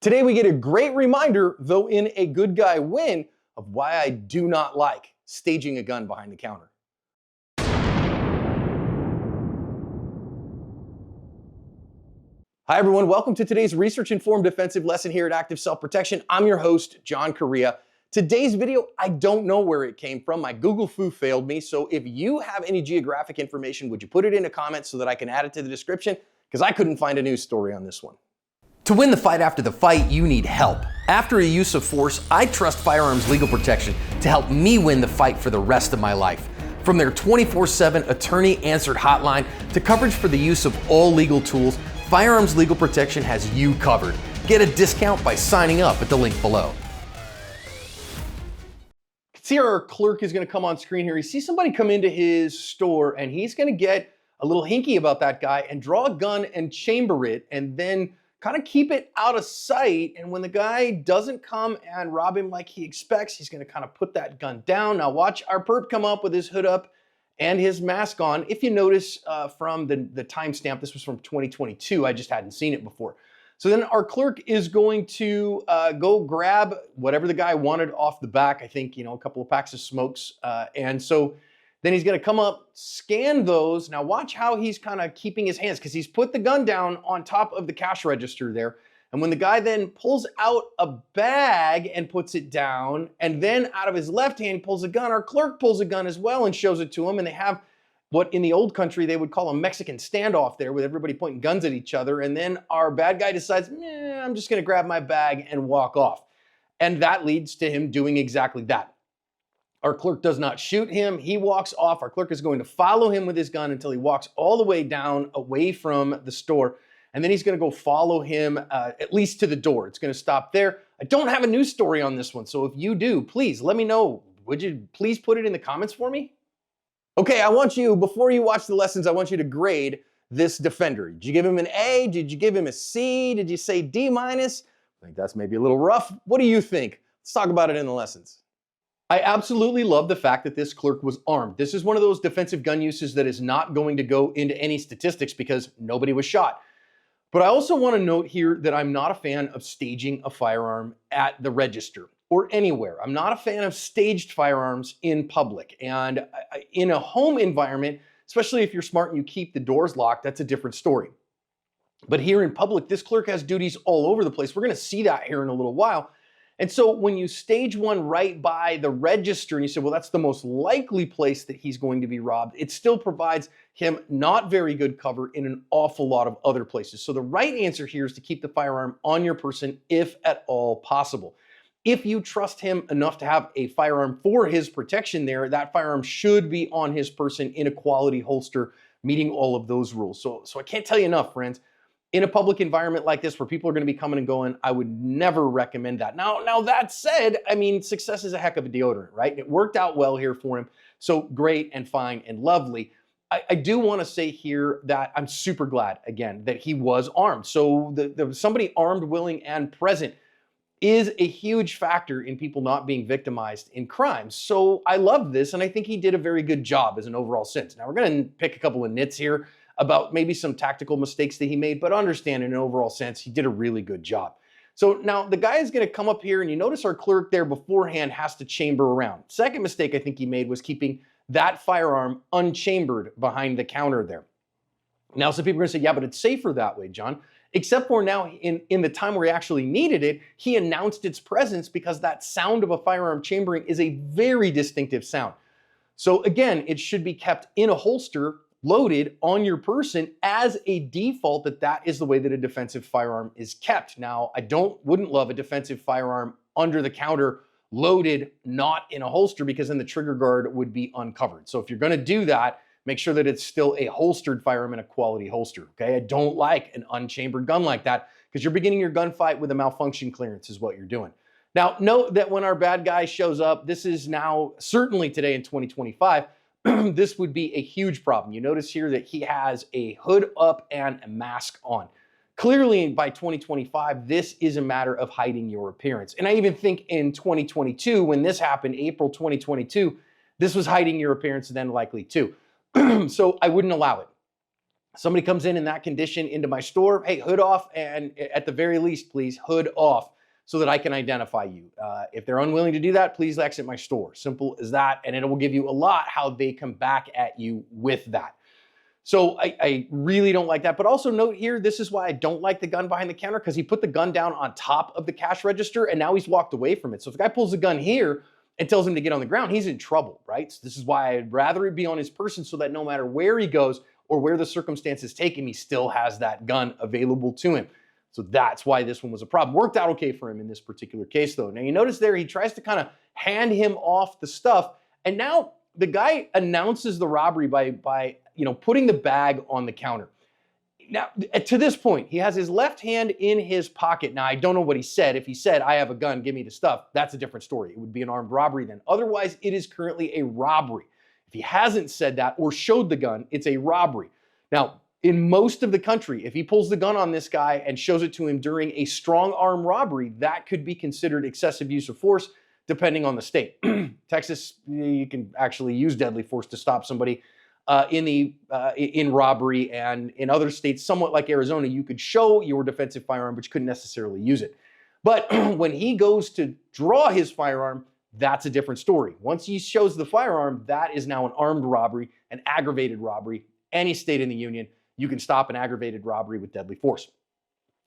Today we get a great reminder, though in a good guy win, of why I do not like staging a gun behind the counter. Hi everyone, welcome to today's research-informed defensive lesson here at Active Self-Protection. I'm your host, John Correa. Today's video, I don't know where it came from. My Google foo failed me, so if you have any geographic information, would you put it in the comments so that I can add it to the description? Because I couldn't find a news story on this one. To win the fight after the fight, you need help. After a use of force, I trust Firearms Legal Protection to help me win the fight for the rest of my life. From their 24/7 attorney-answered hotline to coverage for the use of all legal tools, Firearms Legal Protection has you covered. Get a discount by signing up at the link below. See, our clerk is going to come on screen here. He sees somebody come into his store and he's going to get a little hinky about that guy and draw a gun and chamber it and then kind of keep it out of sight. And when the guy doesn't come and rob him like he expects, he's going to kind of put that gun down. Now watch our perp come up with his hood up and his mask on. If you notice from the timestamp, this was from 2022. I just hadn't seen it before. So then our clerk is going to go grab whatever the guy wanted off the back. I think, a couple of packs of smokes. And so then he's going to come up, scan those. Now watch how he's kind of keeping his hands, because he's put the gun down on top of the cash register there. And when the guy then pulls out a bag and puts it down, and then out of his left hand pulls a gun, our clerk pulls a gun as well and shows it to him. And they have what in the old country they would call a Mexican standoff there, with everybody pointing guns at each other. And then our bad guy decides, I'm just going to grab my bag and walk off. And that leads to him doing exactly that. Our clerk does not shoot him. He walks off. Our clerk is going to follow him with his gun until he walks all the way down away from the store. And then he's going to go follow him at least to the door. It's going to stop there. I don't have a news story on this one. So if you do, please let me know. Would you please put it in the comments for me? Okay, I want you, before you watch the lessons, I want you to grade this defender. Did you give him an A? Did you give him a C? Did you say D minus? I think that's maybe a little rough. What do you think? Let's talk about it in the lessons. I absolutely love the fact that this clerk was armed. This is one of those defensive gun uses that is not going to go into any statistics because nobody was shot. But I also want to note here that I'm not a fan of staging a firearm at the register or anywhere. I'm not a fan of staged firearms in public. And in a home environment, especially if you're smart and you keep the doors locked, that's a different story. But here in public, this clerk has duties all over the place. We're going to see that here in a little while. And so when you stage one right by the register and you say, well, that's the most likely place that he's going to be robbed, it still provides him not very good cover in an awful lot of other places. So the right answer here is to keep the firearm on your person if at all possible. If you trust him enough to have a firearm for his protection there, that firearm should be on his person in a quality holster, meeting all of those rules. So I can't tell you enough, friends. In a public environment like this where people are going to be coming and going, I would never recommend that. Now that said, I mean, success is a heck of a deodorant, right? It worked out well here for him. So great and fine and lovely. I do want to say here that I'm super glad, again, that he was armed. So somebody armed, willing, and present is a huge factor in people not being victimized in crimes. So I love this, and I think he did a very good job as an overall sense. Now we're going to pick a couple of nits here about maybe some tactical mistakes that he made, but understand in an overall sense, he did a really good job. So now the guy is going to come up here, and you notice our clerk there beforehand has to chamber around. Second mistake I think he made was keeping that firearm unchambered behind the counter there. Now some people are going to say, yeah, but it's safer that way, John. Except for now, in the time where he actually needed it, he announced its presence because that sound of a firearm chambering is a very distinctive sound. So again, it should be kept in a holster, loaded on your person as a default. That is the way that a defensive firearm is kept. Now, I wouldn't love a defensive firearm under the counter, loaded, not in a holster, because then the trigger guard would be uncovered. So if you're going to do that, make sure that it's still a holstered firearm in a quality holster. Okay, I don't like an unchambered gun like that, because you're beginning your gunfight with a malfunction clearance is what you're doing. Now, note that when our bad guy shows up, this is now certainly today in 2025. This would be a huge problem. You notice here that he has a hood up and a mask on. Clearly, by 2025, this is a matter of hiding your appearance. And I even think in 2022, when this happened, April 2022, this was hiding your appearance then likely too. So I wouldn't allow it. Somebody comes in that condition into my store, hey, hood off, and at the very least, please, hood off so that I can identify you. If they're unwilling to do that, please exit my store. Simple as that, and it will give you a lot how they come back at you with that. So I really don't like that. But also note here, this is why I don't like the gun behind the counter, because he put the gun down on top of the cash register and now he's walked away from it. So if the guy pulls the gun here and tells him to get on the ground, he's in trouble, right? So this is why I'd rather it be on his person so that no matter where he goes or where the circumstances take him, he still has that gun available to him. So that's why this one was a problem. Worked out okay for him in this particular case, though. Now you notice there, he tries to kind of hand him off the stuff, and now the guy announces the robbery by putting the bag on the counter. Now, to this point, he has his left hand in his pocket. Now, I don't know what he said. If he said, I have a gun, give me the stuff, that's a different story. It would be an armed robbery then. Otherwise, it is currently a robbery. If he hasn't said that or showed the gun, it's a robbery. Now, in most of the country, if he pulls the gun on this guy and shows it to him during a strong arm robbery, that could be considered excessive use of force, depending on the state. Texas, you can actually use deadly force to stop somebody in robbery, and in other states, somewhat like Arizona, you could show your defensive firearm, but you couldn't necessarily use it. But when he goes to draw his firearm, that's a different story. Once he shows the firearm, that is now an armed robbery, an aggravated robbery. Any state in the union, you can stop an aggravated robbery with deadly force.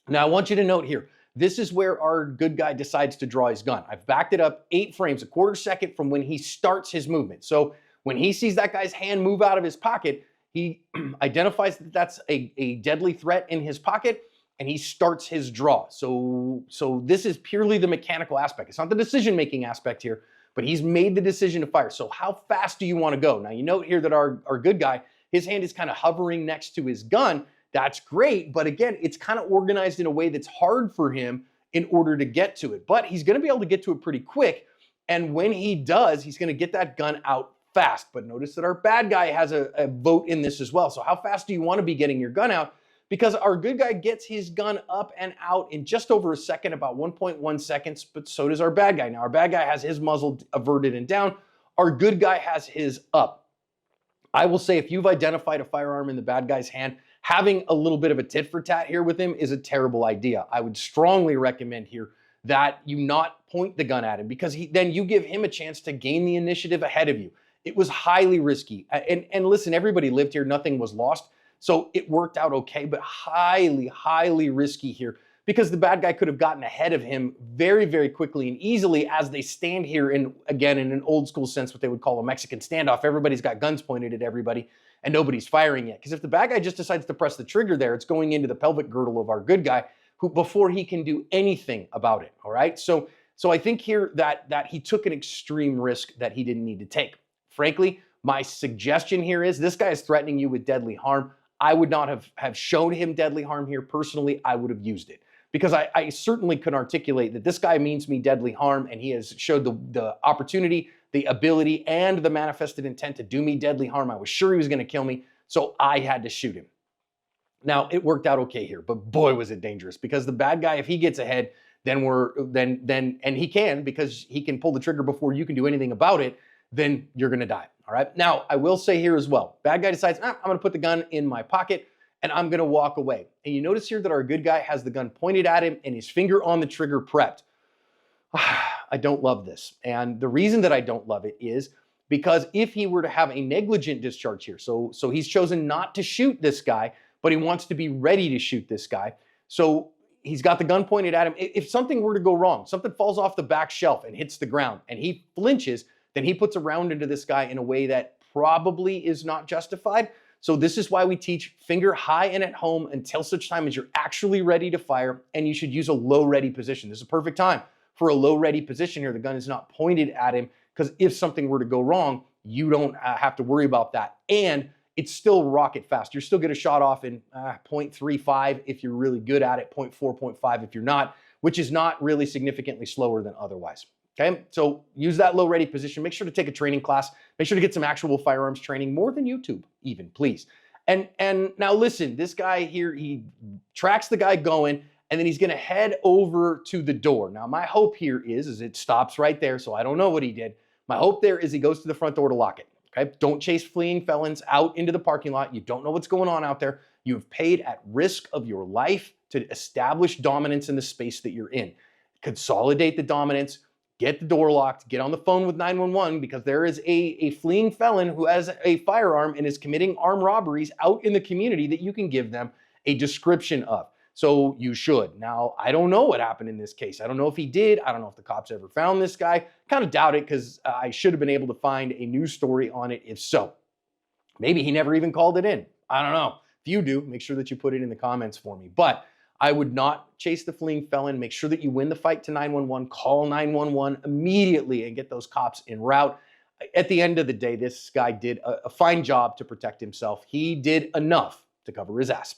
Now, I want you to note here, this is where our good guy decides to draw his gun. I've backed it up 8 frames, a quarter second from when he starts his movement. So when he sees that guy's hand move out of his pocket, he identifies that that's a deadly threat in his pocket, and he starts his draw. So this is purely the mechanical aspect. It's not the decision-making aspect here, but he's made the decision to fire. So how fast do you want to go? Now, you note here that our good guy, his hand is kind of hovering next to his gun. That's great, but again, it's kind of organized in a way that's hard for him in order to get to it. But he's going to be able to get to it pretty quick, and when he does, he's going to get that gun out fast. But notice that our bad guy has a vote in this as well. So how fast do you want to be getting your gun out? Because our good guy gets his gun up and out in just over a second, about 1.1 seconds, but so does our bad guy. Now, our bad guy has his muzzle averted and down. Our good guy has his up. I will say, if you've identified a firearm in the bad guy's hand, having a little bit of a tit for tat here with him is a terrible idea. I would strongly recommend here that you not point the gun at him, because then you give him a chance to gain the initiative ahead of you. It was highly risky. And listen, everybody lived here. Nothing was lost. So it worked out okay, but highly, highly risky here, because the bad guy could have gotten ahead of him very, very quickly and easily as they stand here in an old school sense, what they would call a Mexican standoff. Everybody's got guns pointed at everybody and nobody's firing yet. Because if the bad guy just decides to press the trigger there, it's going into the pelvic girdle of our good guy before he can do anything about it, all right? So I think here that he took an extreme risk that he didn't need to take. Frankly, my suggestion here is this guy is threatening you with deadly harm. I would not have shown him deadly harm here. Personally, I would have used it, because I certainly can articulate that this guy means me deadly harm, and he has showed the opportunity, the ability, and the manifested intent to do me deadly harm. I was sure he was going to kill me, so I had to shoot him. Now, it worked out okay here, but boy, was it dangerous, because the bad guy, if he gets ahead, then and he can, because he can pull the trigger before you can do anything about it, then you're going to die. All right. Now, I will say here as well, bad guy decides, I'm going to put the gun in my pocket and I'm going to walk away. And you notice here that our good guy has the gun pointed at him and his finger on the trigger prepped. I don't love this. And the reason that I don't love it is because if he were to have a negligent discharge here, so he's chosen not to shoot this guy, but he wants to be ready to shoot this guy. So he's got the gun pointed at him. If something were to go wrong, something falls off the back shelf and hits the ground and he flinches, then he puts a round into this guy in a way that probably is not justified. So this is why we teach finger high and at home until such time as you're actually ready to fire, and you should use a low ready position. This is a perfect time for a low ready position here. The gun is not pointed at him, because if something were to go wrong, you don't have to worry about that. And it's still rocket fast. You're still get a shot off in 0.35 if you're really good at it, 0.4, 0.5 if you're not, which is not really significantly slower than otherwise. Okay, so use that low ready position. Make sure to take a training class. Make sure to get some actual firearms training, more than YouTube even, please. And now listen, this guy here, he tracks the guy going, and then he's gonna head over to the door. Now my hope here is it stops right there, so I don't know what he did. My hope there is he goes to the front door to lock it. Okay, don't chase fleeing felons out into the parking lot. You don't know what's going on out there. You've paid at risk of your life to establish dominance in the space that you're in. Consolidate the dominance, get the door locked, get on the phone with 911 because there is a fleeing felon who has a firearm and is committing armed robberies out in the community that you can give them a description of. So you should. Now, I don't know what happened in this case. I don't know if he did. I don't know if the cops ever found this guy. Kind of doubt it because I should have been able to find a news story on it if so. Maybe he never even called it in. I don't know. If you do, make sure that you put it in the comments for me. But I would not chase the fleeing felon. Make sure that you win the fight to 911. Call 911 immediately and get those cops en route. At the end of the day, this guy did a fine job to protect himself. He did enough to cover his ass.